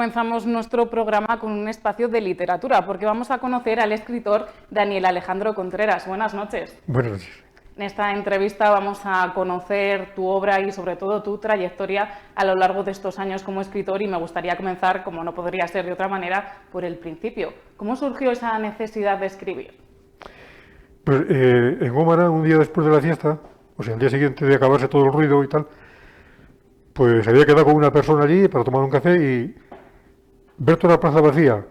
comenzamos nuestro programa con un espacio de literatura, porque vamos a conocer al escritor Daniel Alejandro Contreras. Buenas noches. Buenas noches. En esta entrevista vamos a conocer tu obra y sobre todo tu trayectoria a lo largo de estos años como escritor, y me gustaría comenzar, como no podría ser de otra manera, por el principio. ¿Cómo surgió esa necesidad de escribir? Pues en Gómara, un día después de la fiesta, o sea, el día siguiente de acabarse todo el ruido y tal, pues había quedado con una persona allí para tomar un café y ver toda la plaza vacía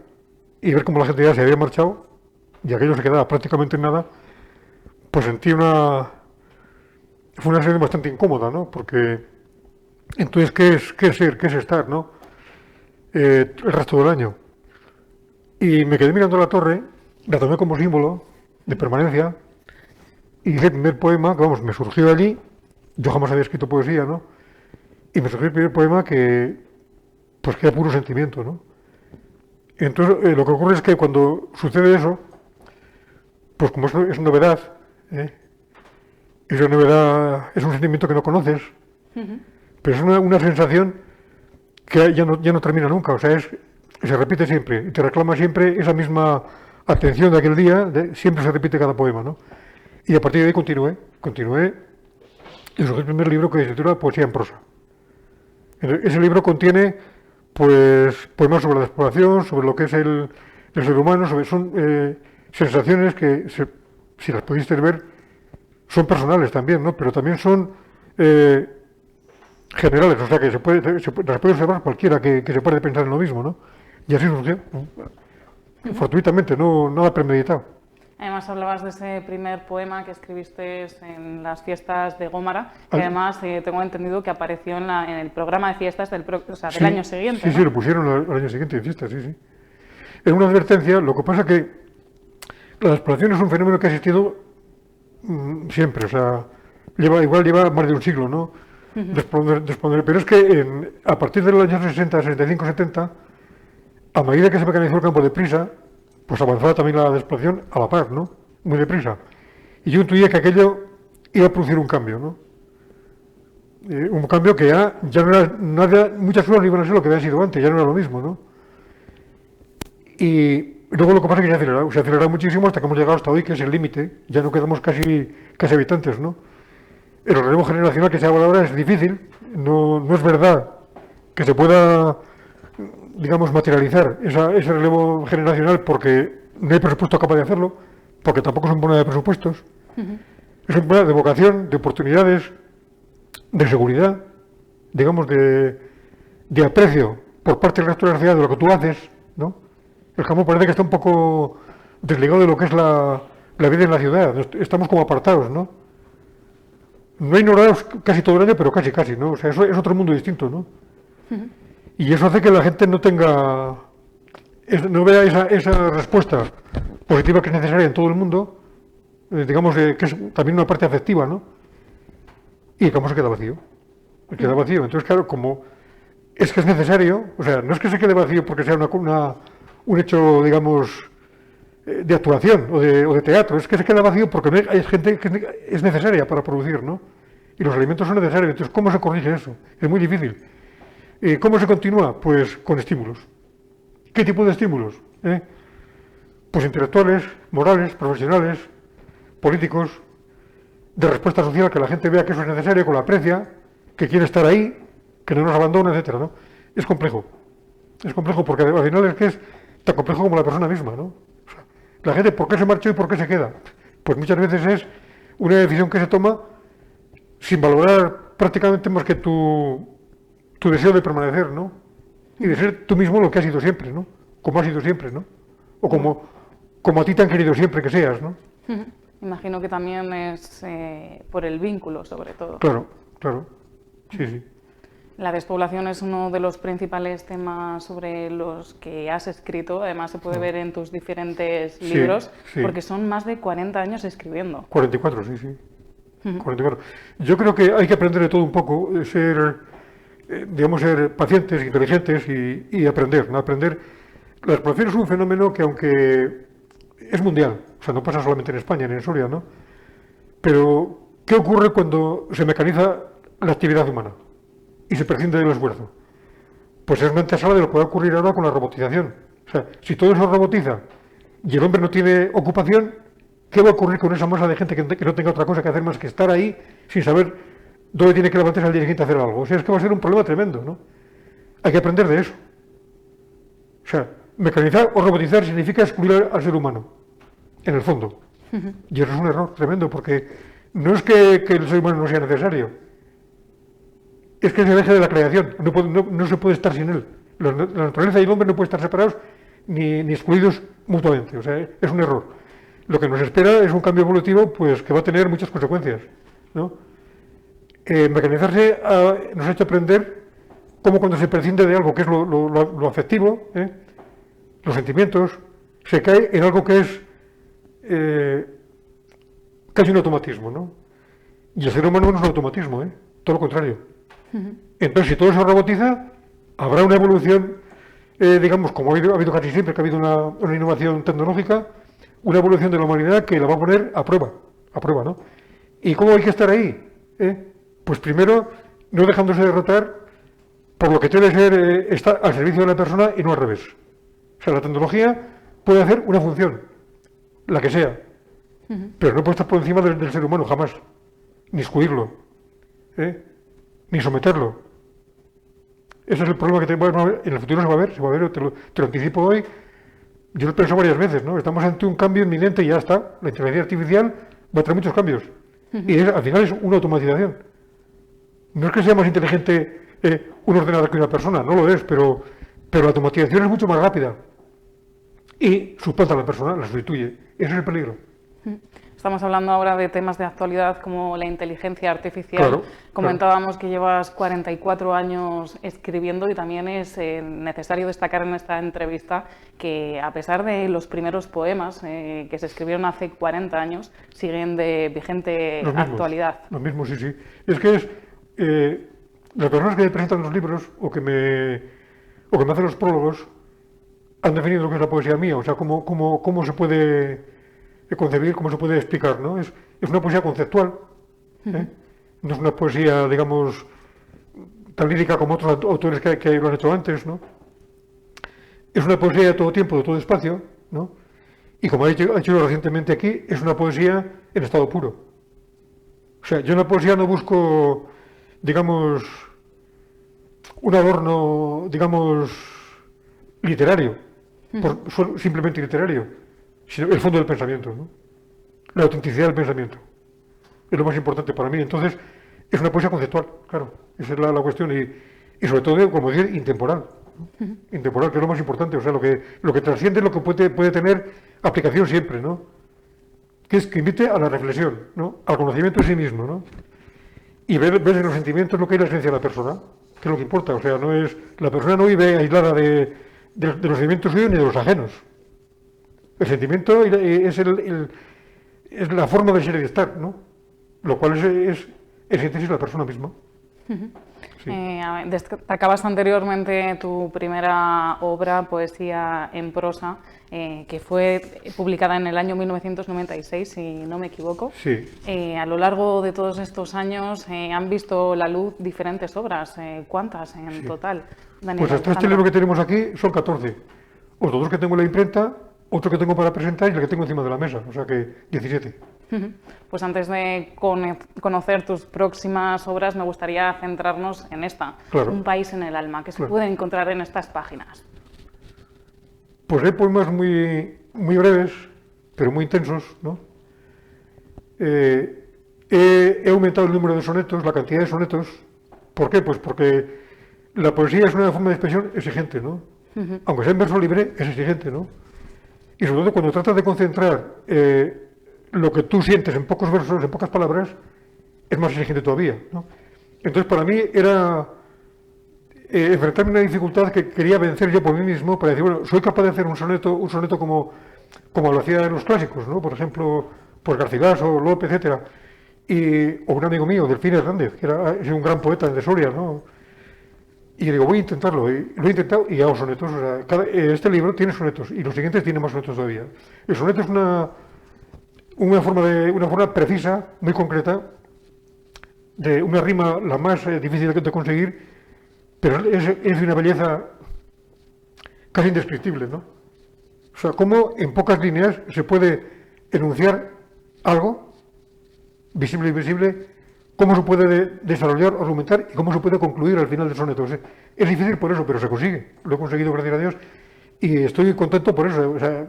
y ver cómo la gente ya se había marchado y aquello se quedaba prácticamente en nada, pues sentí fue una sensación bastante incómoda, ¿no? Porque entonces, ¿qué es ser? ¿Qué es estar, no? El resto del año. Y me quedé mirando la torre, la tomé como símbolo de permanencia y hice el primer poema que, vamos, me surgió de allí. Yo jamás había escrito poesía, ¿no? Y me surgió el primer poema pues que era puro sentimiento, ¿no? Y entonces lo que ocurre es que cuando sucede eso, pues como es novedad, esa novedad es un sentimiento que no conoces, pero es una sensación que ya no termina nunca, o sea, se repite siempre, y te reclama siempre esa misma atención de aquel día, siempre se repite cada poema, ¿no? Y a partir de ahí continué, y surgió el primer libro que se titula Poesía en prosa. Ese libro contiene, pues, poemas sobre la exploración, sobre lo que es el ser humano, son sensaciones que, si las pudiste ver, son personales también, ¿no? Pero también son generales, o sea, que las puede observar cualquiera que se puede pensar en lo mismo, ¿no? Y así surgió, fortuitamente, nada premeditado. Además, hablabas de ese primer poema que escribiste en las fiestas de Gómara, que además tengo entendido que apareció en el programa de fiestas del año siguiente. Sí, ¿no? sí, lo pusieron al año siguiente en fiestas, sí. Es una advertencia, lo que pasa que la exploración es un fenómeno que ha existido siempre, o sea, lleva más de un siglo, ¿no? Pero es que a partir de los años 60, 65, 70, a medida que se mecanizó el campo deprisa, pues avanzaba también la exploración a la par, ¿no? Muy deprisa. Y yo intuía que aquello iba a producir un cambio, ¿no? Un cambio que ya no era, muchas cosas iban a ser lo que había sido antes, ya no era lo mismo, ¿no? Y luego lo que pasa es que se ha acelerado muchísimo hasta que hemos llegado hasta hoy, que es el límite, ya no quedamos casi habitantes, ¿no? El relevo generacional que se habla ahora es difícil, no es verdad que se pueda, digamos, materializar ese relevo generacional porque no hay presupuesto capaz de hacerlo, porque tampoco es un problema de presupuestos, es un problema de vocación, de oportunidades, de seguridad, digamos, de aprecio por parte del resto de la sociedad de lo que tú haces, ¿no? El campo parece que está un poco desligado de lo que es la vida en la ciudad, estamos como apartados, ¿no? No ignorados casi todo el año, pero casi, ¿no? O sea, eso es otro mundo distinto, ¿no? Y eso hace que la gente no vea esa respuesta positiva que es necesaria en todo el mundo, digamos que es también una parte afectiva, ¿no? Y el campo se queda vacío. Entonces, claro, como es que es necesario, o sea, no es que se quede vacío porque sea un hecho, digamos, de actuación o de teatro, es que se queda vacío porque hay gente que es necesaria para producir, ¿no? Y los alimentos son necesarios. Entonces, ¿cómo se corrige eso? Es muy difícil. ¿Cómo se continúa? Pues con estímulos. ¿Qué tipo de estímulos? Pues intelectuales, morales, profesionales, políticos, de respuesta social, que la gente vea que eso es necesario, que lo aprecia, que quiere estar ahí, que no nos abandona, etcétera, ¿no? Es complejo porque al final es tan complejo como la persona misma, ¿no? O sea, la gente, ¿por qué se marchó y por qué se queda? Pues muchas veces es una decisión que se toma sin valorar prácticamente más que tu deseo de permanecer, ¿no? Y de ser tú mismo lo que has sido siempre, ¿no? Como has sido siempre, ¿no? O como a ti te han querido siempre que seas, ¿no? Imagino que también es por el vínculo, sobre todo. Claro. Sí. La despoblación es uno de los principales temas sobre los que has escrito, además se puede ver en tus diferentes libros, porque son más de 40 años escribiendo. 44, sí. 44. Yo creo que hay que aprender de todo un poco, ser pacientes, inteligentes y aprender, ¿no? La exploración es un fenómeno que, aunque es mundial, o sea, no pasa solamente en España ni en Soria, ¿no? Pero, ¿qué ocurre cuando se mecaniza la actividad humana y se prescinde del esfuerzo? pues es una antesala de lo que va a ocurrir ahora con la robotización. O sea, si todo eso robotiza y el hombre no tiene ocupación, ¿qué va a ocurrir con esa masa de gente que no tenga otra cosa que hacer más que estar ahí sin saber dónde tiene que levantarse al día siguiente a hacer algo? O sea, es que va a ser un problema tremendo, ¿no? Hay que aprender de eso. O sea, mecanizar o robotizar significa excluir al ser humano, en el fondo. Y eso es un error tremendo, porque no es que el ser humano no sea necesario, es que es el eje de la creación, no se puede estar sin él. La naturaleza y el hombre no pueden estar separados ni excluidos mutuamente, o sea, es un error. Lo que nos espera es un cambio evolutivo pues, que va a tener muchas consecuencias, ¿no? Mecanizarse nos ha hecho aprender cómo cuando se prescinde de algo que es lo afectivo, los sentimientos, se cae en algo que es casi un automatismo, ¿no? Y el ser humano no es un automatismo, todo lo contrario. Entonces, si todo se robotiza, habrá una evolución, digamos, como ha habido casi siempre, que ha habido una innovación tecnológica, una evolución de la humanidad que la va a poner a prueba, ¿no? ¿Y cómo hay que estar ahí? Pues primero, no dejándose derrotar por lo que debe ser estar al servicio de la persona y no al revés. O sea, la tecnología puede hacer una función, la que sea, pero no puede estar por encima del ser humano, jamás, ni excluirlo, ni someterlo. Ese es el problema que en el futuro se va a ver, te lo anticipo hoy. Yo lo he pensado varias veces, ¿no? Estamos ante un cambio inminente y ya está. La inteligencia artificial va a traer muchos cambios. Y al final es una automatización. No es que sea más inteligente un ordenador que una persona, no lo es, pero la automatización es mucho más rápida. Y suplanta a la persona, la sustituye. Ese es el peligro. Estamos hablando ahora de temas de actualidad como la inteligencia artificial. Claro, Comentábamos que llevas 44 años escribiendo y también es necesario destacar en esta entrevista que a pesar de los primeros poemas que se escribieron hace 40 años, siguen de vigente actualidad. Lo mismo, sí, sí. Es que las personas que me presentan los libros o que me hacen los prólogos han definido lo que es la poesía mía, o sea, cómo se puede concebir, cómo se puede explicar, ¿no? Es una poesía conceptual, no es una poesía, digamos, tan lírica como otros autores que lo han hecho antes, ¿no? Es una poesía de todo tiempo, de todo espacio, ¿no? Y como ha hecho recientemente aquí, es una poesía en estado puro. O sea, yo en la poesía no busco, digamos, un adorno, digamos, literario, simplemente literario, sino el fondo del pensamiento, ¿no? La autenticidad del pensamiento. Es lo más importante para mí. Entonces, es una poesía conceptual, claro. Esa es la cuestión. Y sobre todo, como decir, intemporal. ¿No? Intemporal, que es lo más importante. O sea, lo que trasciende, lo que puede tener aplicación siempre, ¿no? Que invite a la reflexión, ¿no? Al conocimiento de sí mismo, ¿no? Y ver en los sentimientos lo que es la esencia de la persona, que es lo que importa. O sea, la persona no vive aislada de los sentimientos suyos ni de los ajenos. El sentimiento es la forma de ser y de estar, ¿no? Lo cual es en síntesis la persona misma. Sí. Destacabas anteriormente tu primera obra, Poesía en prosa, que fue publicada en el año 1996, si no me equivoco. Sí. A lo largo de todos estos años han visto la luz diferentes obras. ¿Cuántas en total, Daniel? Pues hasta este libro que tenemos aquí son 14. Otros dos que tengo en la imprenta, otro que tengo para presentar y el que tengo encima de la mesa, o sea que 17. Pues antes de conocer tus próximas obras, me gustaría centrarnos en esta, claro. Un país en el alma, que se puede encontrar en estas páginas. Pues hay poemas muy breves, pero muy intensos, ¿no? He aumentado el número de sonetos, la cantidad de sonetos. ¿Por qué? Pues porque la poesía es una forma de expresión exigente, ¿no? Aunque sea en verso libre, es exigente, ¿no? Y sobre todo cuando tratas de concentrar lo que tú sientes en pocos versos, en pocas palabras, es más exigente todavía, ¿no? Entonces para mí era enfrentarme a una dificultad que quería vencer yo por mí mismo para decir, bueno, soy capaz de hacer un soneto como lo hacían los clásicos, ¿no? Por ejemplo, pues Garcilaso, López, etcétera. O un amigo mío, Delfín Hernández, que es un gran poeta de Soria, ¿no? Y digo, voy a intentarlo, y lo he intentado y hago sonetos. O sea, este libro tiene sonetos y los siguientes tienen más sonetos todavía. El soneto es una forma precisa, muy concreta, de una rima la más difícil de conseguir, pero es de una belleza casi indescriptible, ¿no? O sea, cómo en pocas líneas se puede enunciar algo, visible e invisible, cómo se puede desarrollar, argumentar y cómo se puede concluir al final del soneto. O sea, es difícil por eso, pero se consigue. Lo he conseguido, gracias a Dios, y estoy contento por eso. O sea,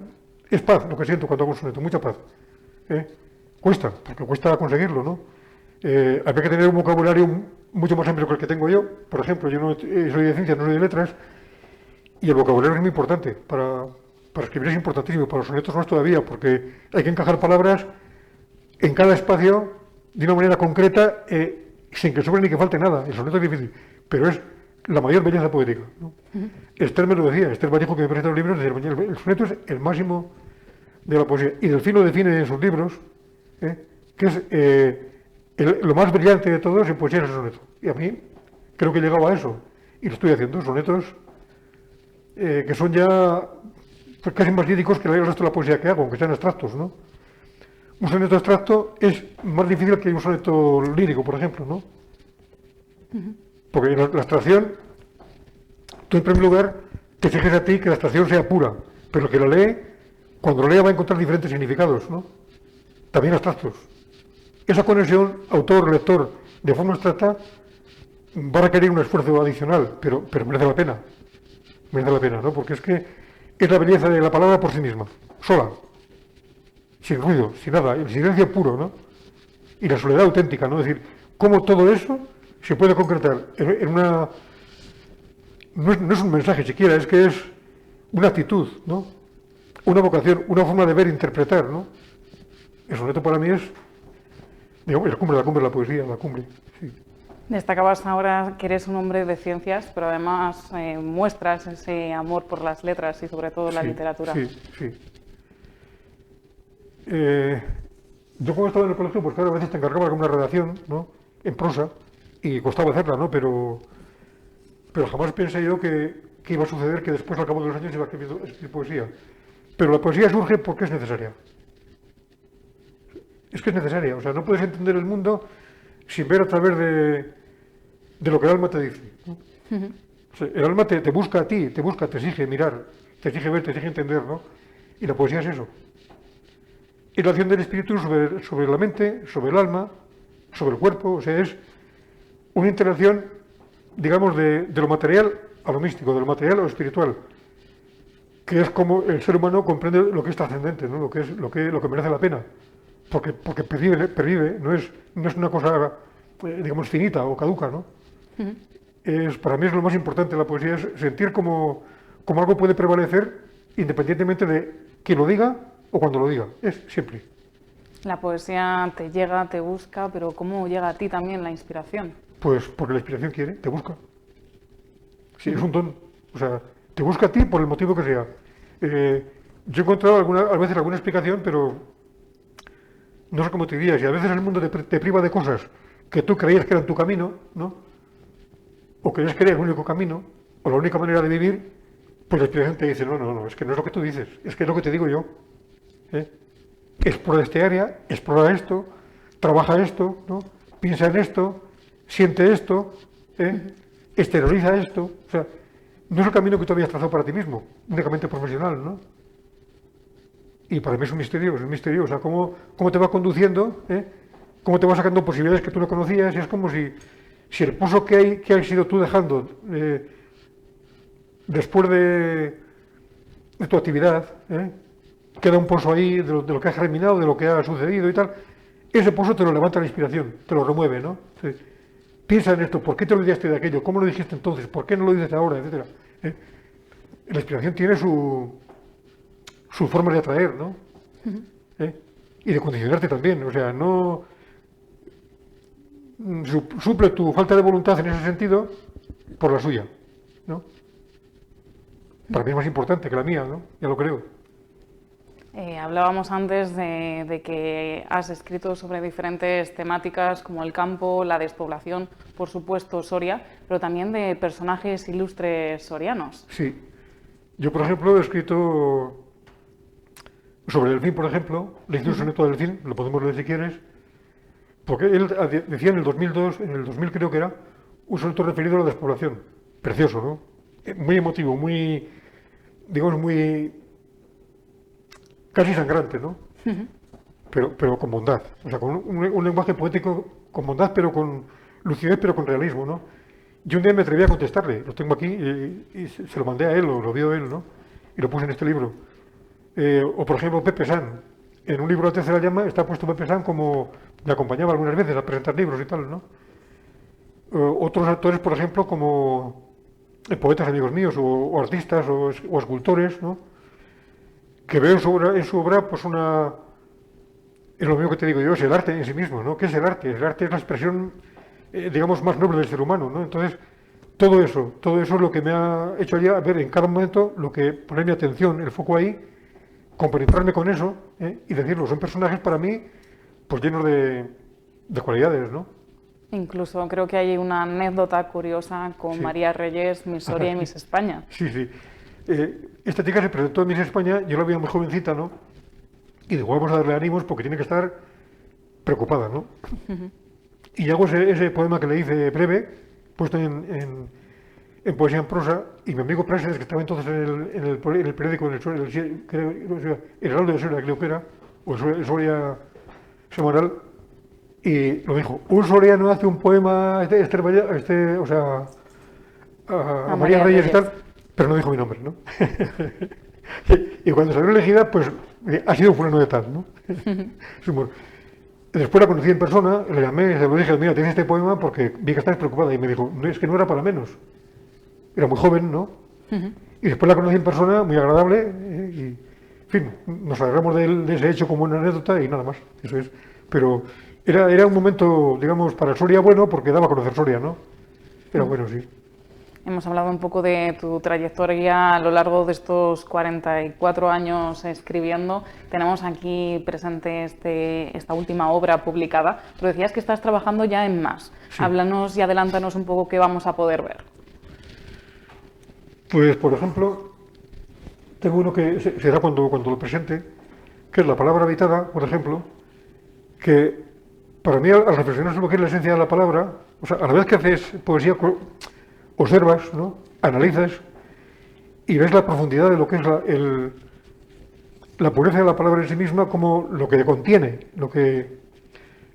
es paz lo que siento cuando hago un soneto, mucha paz. Cuesta, porque cuesta conseguirlo, ¿no? Habría que tener un vocabulario mucho más amplio que el que tengo yo. Por ejemplo, yo no soy de ciencias, no soy de letras, y el vocabulario es muy importante. Para escribir es importantísimo, para los sonetos más todavía, porque hay que encajar palabras en cada espacio de una manera concreta, sin que sobre ni que falte nada. El soneto es difícil, pero es la mayor belleza poética, ¿no? Esther me lo decía, Esther Vallejo, que me presenta los libros, decía, el soneto es el máximo de la poesía. Y Delfín lo define en sus libros, que es lo más brillante de todos en poesía es el soneto. Y a mí creo que he llegado a eso, y lo estoy haciendo, sonetos que son ya pues, casi más líricos que el resto de la poesía que hago, aunque sean abstractos, ¿no? Un soneto abstracto es más difícil que un soneto lírico, por ejemplo, ¿no? Porque la abstracción, tú en primer lugar te fijes a ti que la abstracción sea pura, pero que la lee, cuando lo lea va a encontrar diferentes significados, ¿no? También abstractos. Esa conexión autor-lector de forma abstracta va a requerir un esfuerzo adicional, pero merece la pena. Merece la pena, ¿no? Porque es que es la belleza de la palabra por sí misma, sola, sin ruido, sin nada, el silencio puro, ¿no? Y la soledad auténtica, ¿no? Es decir, cómo todo eso se puede concretar en una... No es un mensaje siquiera, es que es una actitud, ¿no? Una vocación, una forma de ver e interpretar, ¿no? El soneto para mí es, digamos, la cumbre de la poesía, la cumbre, sí. Destacabas ahora que eres un hombre de ciencias, pero además muestras ese amor por las letras y sobre todo la literatura. Sí, sí. Yo cuando estaba en el colegio, pues claro, a veces te encargaba de una redacción, ¿no? En prosa, y costaba hacerla, ¿no? Pero jamás pensé yo que iba a suceder que después, al cabo de los años, iba a escribir poesía. Pero la poesía surge porque es necesaria. Es que es necesaria, o sea, no puedes entender el mundo sin ver a través de lo que el alma te dice, ¿no? O sea, el alma te busca a ti, te exige mirar, te exige ver, te exige entender, ¿no? Y la poesía es eso. Es la acción del espíritu sobre la mente, sobre el alma, sobre el cuerpo, o sea, es una interacción, digamos, de lo material a lo místico, de lo material a lo espiritual, que es como el ser humano comprende lo que es trascendente, ¿no? Lo que merece la pena. Porque pervive, no es una cosa, digamos, finita o caduca, ¿no? Para mí es lo más importante de la poesía, es sentir como algo puede prevalecer independientemente de quién lo diga o cuando lo diga, es siempre. La poesía te llega, te busca, pero ¿cómo llega a ti también la inspiración? Pues porque la inspiración quiere, te busca. Sí, es un don, o sea, te busca a ti por el motivo que sea. Yo he encontrado a veces alguna explicación, pero no sé cómo te dirías, y a veces el mundo te priva de cosas que tú creías que eran tu camino, ¿no? O creías que era el único camino, o la única manera de vivir, pues la inspiración te dice, no, es que no es lo que tú dices, es que es lo que te digo yo. Explora este área, explora esto, trabaja esto, ¿no? Piensa en esto, siente esto, exterioriza esto. O sea, no es el camino que tú habías trazado para ti mismo, únicamente profesional, ¿no? Y para mí es un misterio, o sea, cómo te va conduciendo, cómo te va sacando posibilidades que tú no conocías, y es como si el pozo que has ido tú dejando después de tu actividad, queda un pozo ahí de lo que has germinado, de lo que ha sucedido y tal, ese pozo te lo levanta la inspiración, te lo remueve, ¿no? Piensa en esto, ¿por qué te olvidaste de aquello? ¿Cómo lo dijiste entonces? ¿Por qué no lo dices ahora? Etcétera. La inspiración tiene su forma de atraer, ¿no? Y de condicionarte también, o sea, no suple tu falta de voluntad en ese sentido por la suya, ¿no? Para mí es más importante que la mía, ¿no? Ya lo creo. Hablábamos antes de que has escrito sobre diferentes temáticas como el campo, la despoblación, por supuesto Soria, pero también de personajes ilustres sorianos. Sí. Yo, por ejemplo, he escrito sobre Delfín, por ejemplo, le hice un soneto a Delfín, lo podemos leer si quieres, porque él decía en el 2002, en el 2000 creo que era, un soneto referido a la despoblación. precioso, ¿no? Muy emotivo, muy, digamos, muy casi sangrante, ¿no? Pero con bondad, o sea, con un lenguaje poético con bondad, pero con lucidez, pero con realismo, ¿no? Yo un día me atreví a contestarle, lo tengo aquí, y se lo mandé a él, o lo vio él, ¿no? Y lo puse en este libro. O por ejemplo, Pepe San. En un libro de Tercera Llama está puesto Pepe San como me acompañaba algunas veces a presentar libros y tal, ¿no? Otros actores, por ejemplo, como poetas amigos míos, o artistas, o escultores, ¿no? Que veo en su obra, pues una... Es lo mismo que te digo yo, es el arte en sí mismo, ¿no? ¿Qué es el arte? El arte es la expresión, digamos, más noble del ser humano, ¿no? Entonces, todo eso es lo que me ha hecho ya ver en cada momento lo que poner mi atención, el foco ahí, compenetrarme con eso, y decirlo. Son personajes para mí, pues llenos de cualidades, ¿no? Incluso creo que hay una anécdota curiosa con Sí. María Reyes, Miss Soria y Miss España. Sí, sí. Esta chica se presentó en Miss España, yo la veía muy jovencita, ¿no? Y digo, vamos a darle ánimos porque tiene que estar preocupada, ¿no? Y hago ese poema que le hice breve, puesto en poesía en prosa, y mi amigo Praxedes, que estaba entonces en el periódico, el Heraldo de Soria, creo que era, o el Soria semanal, y lo dijo, un soriano hace un poema o sea, a María Reyes y tal, pero no dijo mi nombre, ¿no? Y cuando salió elegida, pues ha sido fulano de tal, ¿no? Su humor. Después la conocí en persona, le llamé, se lo dije, mira, tienes este poema porque vi que estás preocupada, y me dijo, no, es que no era para menos. Era muy joven, ¿no? Y después la conocí en persona, muy agradable, y, en fin, nos alegramos de ese hecho como una anécdota y nada más, eso es. Pero era un momento, digamos, para Soria bueno, porque daba a conocer Soria, ¿no? Era bueno, sí. Hemos hablado un poco de tu trayectoria a lo largo de estos 44 años escribiendo. Tenemos aquí presente esta última obra publicada. Pero decías que estás trabajando ya en más. Sí. Háblanos y adelántanos un poco qué vamos a poder ver. Pues, por ejemplo, tengo uno que será cuando lo presente, que es La palabra habitada, por ejemplo, que para mí, al reflexionar sobre lo que es la esencia de la palabra, o sea, a la vez que haces poesía, observas, ¿no? Analizas y ves la profundidad de lo que es la pureza de la palabra en sí misma, como lo que contiene, lo que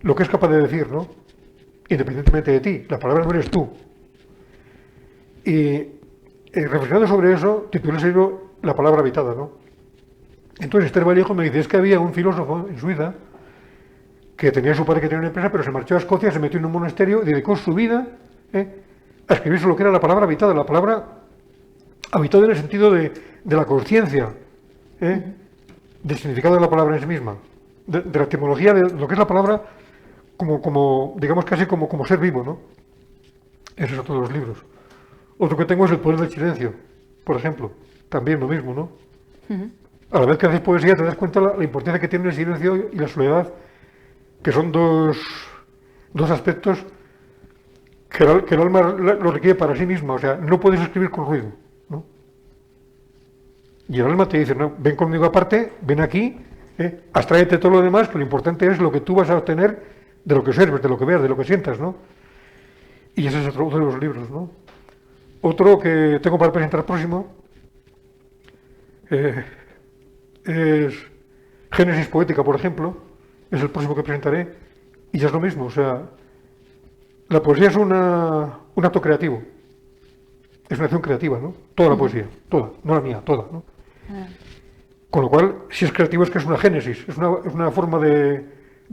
es capaz de decir, ¿no? Independientemente de ti, la palabra no eres tú. Y reflexionando sobre eso, titulé ese libro La palabra habitada, ¿no? Entonces Esther Vallejo me dice, es que había un filósofo en Suiza que tenía su padre que tenía una empresa, pero se marchó a Escocia, se metió en un monasterio y dedicó su vida a escribir sobre lo que era la palabra habitada en el sentido de la conciencia, del significado de la palabra en sí misma, de la etimología de lo que es la palabra como digamos casi como ser vivo, ¿no? Esos son todos los libros. Otro que tengo es El poder del silencio, por ejemplo, también lo mismo, ¿no? A la vez que haces poesía te das cuenta la importancia que tiene el silencio y la soledad, que son dos aspectos que el alma lo requiere para sí misma, o sea, no puedes escribir con ruido, ¿no? Y el alma te dice, no, ven conmigo aparte, ven aquí, abstráete todo lo demás, que lo importante es lo que tú vas a obtener de lo que observes, de lo que veas, de lo que sientas, ¿no? Y ese es otro de los libros, ¿no? Otro que tengo para presentar próximo es Génesis poética, por ejemplo, es el próximo que presentaré, y ya es lo mismo, o sea, la poesía es un acto creativo, es una acción creativa, ¿no? Toda la poesía, toda, no la mía, toda, ¿no? Con lo cual, si es creativo es que es una génesis, es una forma de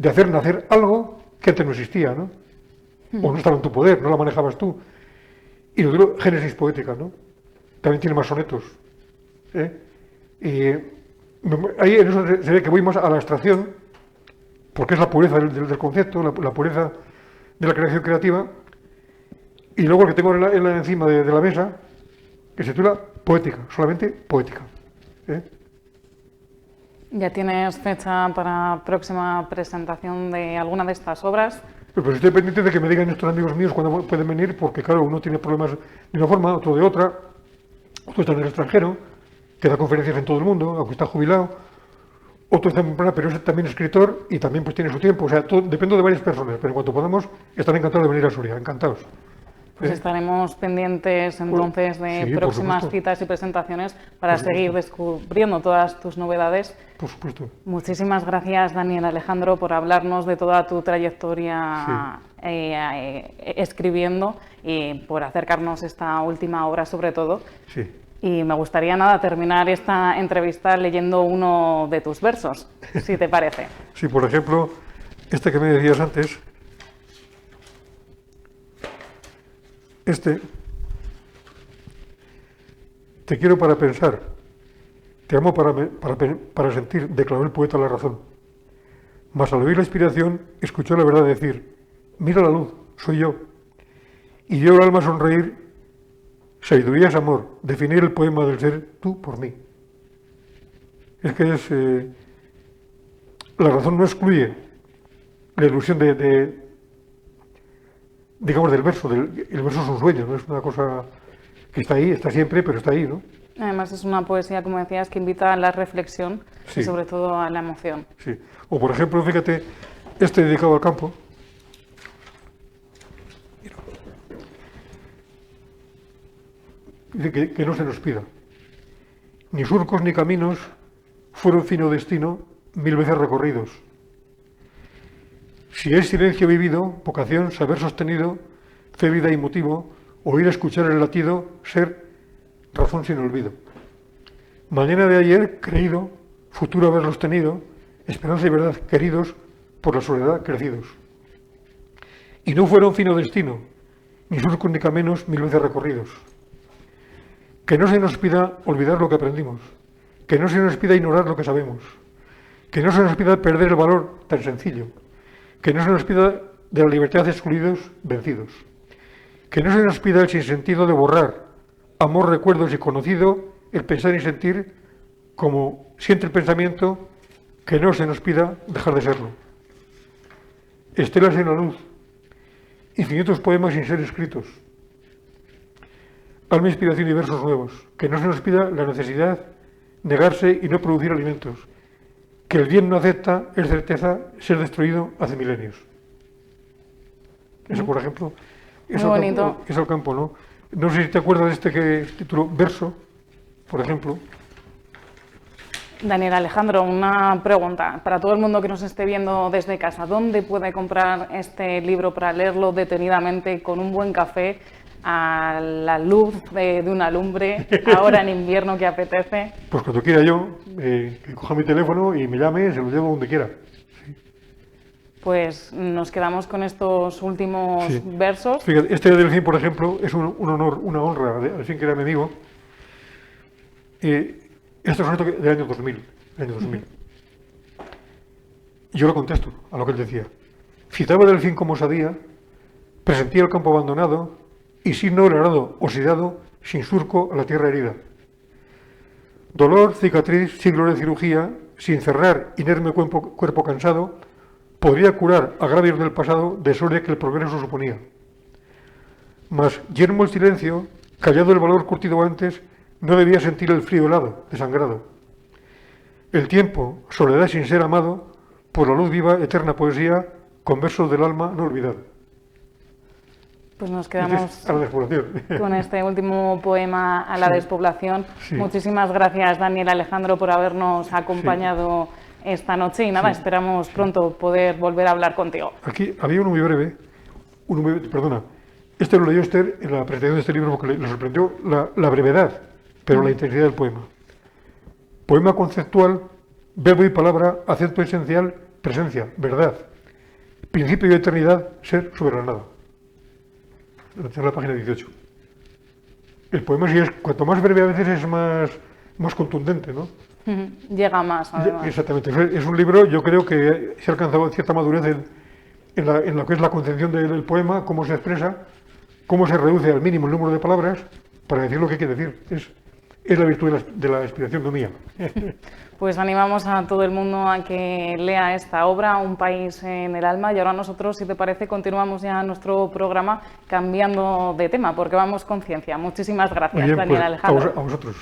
hacer nacer algo que antes no existía, ¿no? O no estaba en tu poder, no la manejabas tú. Y lo digo, génesis poética, ¿no? También tiene más sonetos. Y ahí en eso se ve que voy más a la abstracción, porque es la pureza del concepto, la pureza de la creación creativa. Y luego el que tengo encima de la mesa, que se titula Poética, solamente Poética. ¿Ya tienes fecha para próxima presentación de alguna de estas obras? Pues estoy pendiente de que me digan estos amigos míos cuándo pueden venir, porque claro, uno tiene problemas de una forma, otro de otra, otro está en el extranjero, que da conferencias en todo el mundo, aunque está jubilado, otro está en Pamplona, pero es también escritor y también pues tiene su tiempo, o sea, dependo de varias personas, pero en cuanto podamos, estaré encantado de venir a Soria, encantados. Pues estaremos pendientes entonces de sí, próximas citas y presentaciones para seguir descubriendo todas tus novedades. Por supuesto. Muchísimas gracias, Daniel Alejandro, por hablarnos de toda tu trayectoria escribiendo y por acercarnos esta última obra sobre todo. Sí. Y me gustaría terminar esta entrevista leyendo uno de tus versos, si te parece. Sí, por ejemplo, este que me decías antes. Te quiero para pensar, te amo para sentir, declaró el poeta la razón. Mas al oír la inspiración, escuchó la verdad decir, mira la luz, soy yo. Y dio al alma sonreír, sabiduría es amor, definir el poema del ser tú por mí. Es que la razón no excluye la ilusión digamos, del verso. El verso es un sueño, no es una cosa que está ahí, está siempre, pero está ahí, ¿no? Además es una poesía, como decías, que invita a la reflexión y sobre todo a la emoción. Sí. O por ejemplo, fíjate, dedicado al campo. Dice que no se nos pida. Ni surcos ni caminos fueron fino destino, 1000 veces recorridos. Si es silencio vivido, vocación, saber sostenido, fe, vida y motivo, oír, escuchar el latido, ser, razón sin olvido. Mañana de ayer, creído, futuro haberlos tenido, esperanza y verdad queridos, por la soledad crecidos. Y no fueron fino destino, ni surcos ni caminos 1000 veces recorridos. Que no se nos pida olvidar lo que aprendimos, que no se nos pida ignorar lo que sabemos, que no se nos pida perder el valor tan sencillo, que no se nos pida de la libertad excluidos, vencidos, que no se nos pida el sinsentido de borrar, amor, recuerdos y conocido, el pensar y sentir, como siente el pensamiento, que no se nos pida dejar de serlo. Estelas en la luz, infinitos poemas sin ser escritos, alma, inspiración y versos nuevos, que no se nos pida la necesidad, negarse y no producir alimentos, que el bien no acepta, es certeza, ser destruido hace milenios. Eso, por ejemplo, es el campo, ¿no? No sé si te acuerdas de este que título Verso, por ejemplo. Daniel Alejandro, una pregunta para todo el mundo que nos esté viendo desde casa. ¿Dónde puede comprar este libro para leerlo detenidamente con un buen café, a la luz de una lumbre, ahora en invierno que apetece? Pues cuando quiera yo, que coja mi teléfono y me llame, se lo llevo donde quiera. Sí. Pues nos quedamos con estos últimos versos. Fíjate, este de Delfín, por ejemplo, es un honor, una honra, al fin que era mi amigo. Este es un soneto del año 2000. Yo lo contesto a lo que él decía. Citaba Delfín como sabía, presentía el campo abandonado, y signo arado, oxidado, sin surco a la tierra herida. Dolor, cicatriz, siglo de cirugía, sin cerrar, inerme cuerpo cansado, podría curar agravios del pasado, desorden que el progreso suponía. Mas, yermo el silencio, callado el valor curtido antes, no debía sentir el frío helado, desangrado. El tiempo, soledad sin ser amado, por la luz viva, eterna poesía, con versos del alma no olvidado. Pues nos quedamos a la despoblación. Con este último poema a la despoblación. Sí. Muchísimas gracias, Daniel Alejandro, por habernos acompañado esta noche y nada, esperamos pronto poder volver a hablar contigo. Aquí había uno muy breve, perdona, este lo leyó Esther en la presentación de este libro porque le sorprendió la brevedad, pero la intensidad del poema. Poema conceptual, verbo y palabra, acento esencial, presencia, verdad, principio y eternidad, ser sobre la nada. En la página 18. El poema, si es, cuanto más breve a veces es más contundente, ¿no? Llega más, además. Exactamente. Es un libro, yo creo que se ha alcanzado cierta madurez en lo que es la concepción del poema, cómo se expresa, cómo se reduce al mínimo el número de palabras para decir lo que hay que decir. Es la virtud de la inspiración, no mía. Pues animamos a todo el mundo a que lea esta obra, Un país en el alma, y ahora nosotros, si te parece, continuamos ya nuestro programa cambiando de tema, porque vamos con ciencia. Muchísimas gracias, Bien, Daniel pues, Alejandro. A vosotros.